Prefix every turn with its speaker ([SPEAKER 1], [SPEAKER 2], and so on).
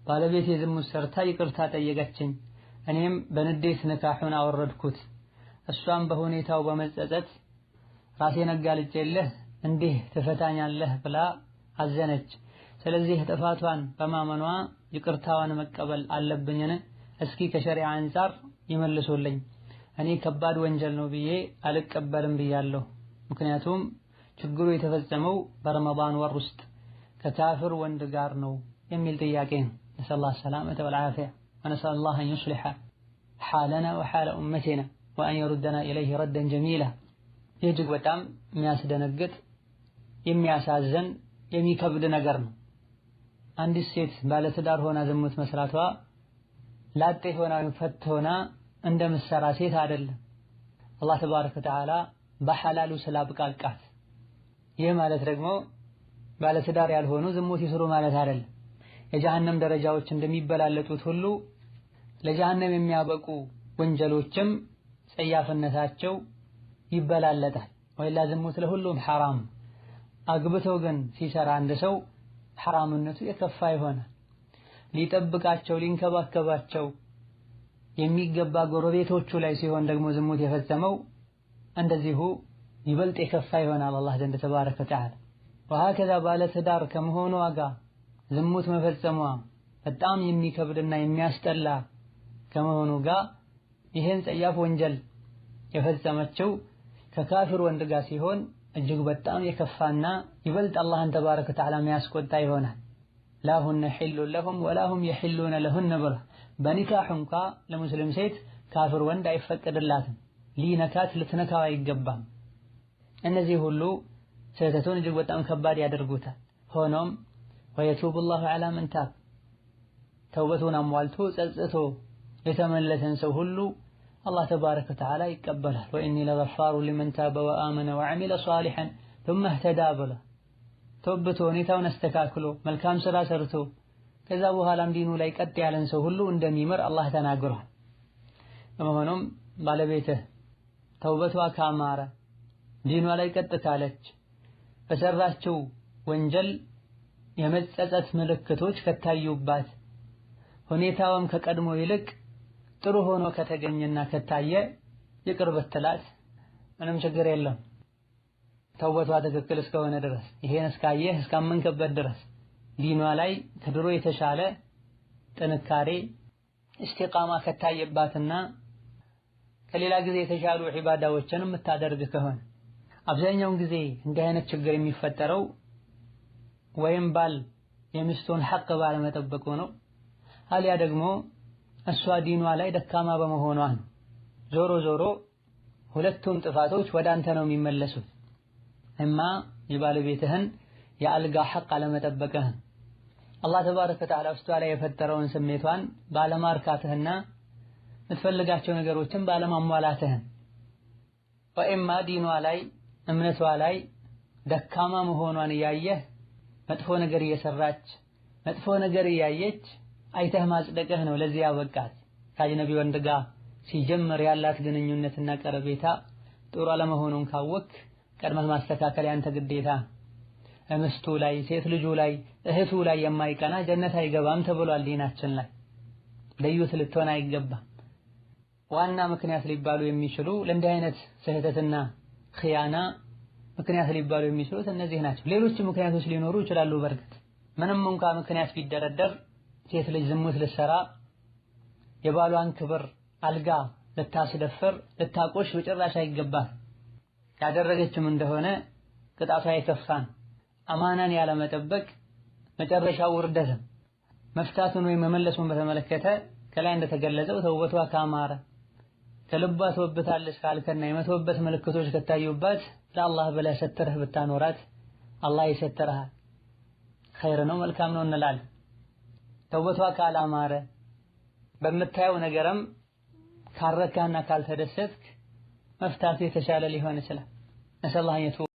[SPEAKER 1] ባለቤቴ ዝሙት ሰርታ ይቅርታ ጠየቀችኝ። እኔም በንዴት ንካሑን አወረድኩት። እሷም በሁኔታው በመጸጸት ራሴን አጋልጬልህ እንዲህ ትፈታኛለህ ብላ አዘነች። ስለዚህ ጥፋቷን በማመኗ ይቅርታዋን መቀበል አለብኝን? እስኪ ከሸሪዓ አንፃር ይመልሱልኝ። እኔ ከባድ ወንጀል ነው ብዬ አልቀበልም ብያለሁ። ምክንያቱም ችግሩ የተፈጸመው በረመዳን ወር ውስጥ ከካፍር ወንድ ጋር ነው የሚል ጥያቄ ነው። ነስአሉላህ ሰላመተ ወልዓፊያ ወነስአሉላህ አን ዩስሊሐ ሓለና ወሓለ ኡመቲና ወአን የሩደና ኢለይሂ ረደን ጀሚላ። ይህ እጅግ በጣም የሚያስደነግጥ የሚያሳዝን የሚከብድ ነገር ነው። አንዲት ሴት ባለትዳር ሆና ዝሙት መስራቷ ላጤ ሆና ፈት ሆና እንደምትሰራ ሴት አይደለም። አላህ ተባረከ ወተዓላ በሐላሉ ስላብቃቃት። ይህ ማለት ደግሞ ባለትዳር ያልሆኑ ዝሙት ይስሩ ማለት አይደለም። የጀሃነም ደረጃዎች እንደሚበላለጡት ሁሉ ለጀሃነም የሚያበቁ ወንጀሎችም ጸያፍነታቸው ይበላለጣል። ወይላ ዝሙት ለሁሉም ሐራም። አግብቶ ግን ሲሰራ አንድ ሰው ሐራምነቱ የከፋ ይሆናል። ሊጠብቃቸው ሊንከባከባቸው የሚገባ ጎረቤቶቹ ላይ ሲሆን ደግሞ ዝሙት የፈጸመው እንደዚሁ ይበልጥ የከፋ ይሆናል አላህ ዘንድ ተባረከ ወተዓላ። ወሀከዛ ባለትዳር ከመሆኗ ጋር ዝሙት መፈጸሟ በጣም የሚከብድና የሚያስጠላ ከመሆኑ ጋር ይህን ጸያፍ ወንጀል የፈጸመችው ከካፊር ወንድ ጋር ሲሆን እጅግ በጣም የከፋና ይበልጥ አላህን ተባረከ ወተዓላ የሚያስቆጣ ይሆናል። ላሁነ ሒሉን ለሁም ወላሁም የሒሉነ ለሁነ ብሏል። በኒካህ እንኳ ለሙስሊም ሴት ካፍር ወንድ አይፈቀድላትም። ሊነካት ልትነካው አይገባም። እነዚህ ሁሉ ስህተቱን እጅግ በጣም ከባድ ያደርጉታል። ሆኖም ወየቱቡ ላሁ ዐላ መን ታብ፣ ተውበቱን አሟልቶ ጸጽቶ የተመለሰን ሰው ሁሉ አላህ ተባረከ ወተዓላ ይቀበላል። ወኢኒ ለገፋሩ ሊመን ታበ ወአመነ ወዐሚለ ሷሊሐን ثم اهتدى ብሏል። ተውብቶ ሁኔታውን አስተካክሎ መልካም ስራ ሰርቶ ከዛ በኋላም ዲኑ ላይ ቀጥ ያለን ሰው ሁሉ እንደሚምር አላህ ተናግሯል። በመሆኑም ባለቤትህ ተውበቷ ካማረ ዲኗ ላይ ቀጥ ካለች በሰራችው ወንጀል የመጸጸት ምልክቶች ከታዩባት ሁኔታውም ከቀድሞ ይልቅ ጥሩ ሆኖ ከተገኘና ከታየ ይቅር ብትላት ምንም ችግር የለም። ተውበቷ ትክክል እስከሆነ ድረስ ይሄን እስካየህ እስካመንከበት ድረስ ዲኗ ላይ ከድሮ የተሻለ ጥንካሬ እስቲቃማ ከታየባትና ከሌላ ጊዜ የተሻሉ ዒባዳዎችን የምታደርግ ከሆነ አብዛኛውን ጊዜ እንዲህ አይነት ችግር የሚፈጠረው ወይም ባል የሚስቱን ሐቅ ባለመጠበቁ ነው፣ አልያ ደግሞ እሷ ዲኗ ላይ ደካማ በመሆኗ ነው። ዞሮ ዞሮ ሁለቱም ጥፋቶች ወደ አንተ ነው የሚመለሱት። እማ የባለቤትህን የአልጋ ሐቅ አለመጠበቅህን አላህ ተባረከ ወተዓላ ውስጧ ላይ የፈጠረውን ስሜቷን ባለማርካትህና የምትፈልጋቸው ነገሮችን ባለማሟላትህን፣ ወኢማ ዲኗ ላይ እምነቷ ላይ ደካማ መሆኗን እያየህ መጥፎ ነገር እየሰራች መጥፎ ነገር እያየች አይተህ ማጽደቅህ ነው ለዚህ ያበቃት። ከአጅነቢ ወንድ ጋር ሲጀምር ያላት ግንኙነትና ቀረቤታ ጥሩ አለመሆኑን ካወክ ቀድመህ ማስተካከል ያንተ ግዴታ። ምስቱ ላይ ሴት ልጁ ላይ እህቱ ላይ የማይቀና ጀነት አይገባም ተብሏል ዲናችን ላይ። ለዩት ልትሆን አይገባም። ዋና ምክንያት ሊባሉ የሚችሉ ለእንዲህ አይነት ስህተትና ኺያና ምክንያት ሊባሉ የሚችሉት እነዚህ ናቸው። ሌሎች ምክንያቶች ሊኖሩ ይችላሉ። በርግጥ ምንም እንኳ ምክንያት ቢደረደር ሴት ልጅ ዝሙት ልትሰራ የባሏን ክብር አልጋ ልታስደፍር ልታቆሽ በጭራሽ አይገባም። ያደረገችም እንደሆነ ቅጣቷ የከፋን አማናን ያለመጠበቅ መጨረሻው ውርደትም። መፍታቱን ወይም መመለሱን በተመለከተ ከላይ እንደተገለጸው ተውበቷ ካማረ ከልቧ ተወብታለች ካልከና የመተውበት ምልክቶች ከታዩባት ለአላህ ብለህ ሰትረህ ብታኖራት አላህ ይሰትርሃል። ኸይር ነው መልካም ነው እንላለን። ተውበቷ ካላማረ በምታየው ነገርም ካረካና ካልተደሰትክ መፍታቱ የተሻለ ሊሆን ይችላል። ነስአሉላህ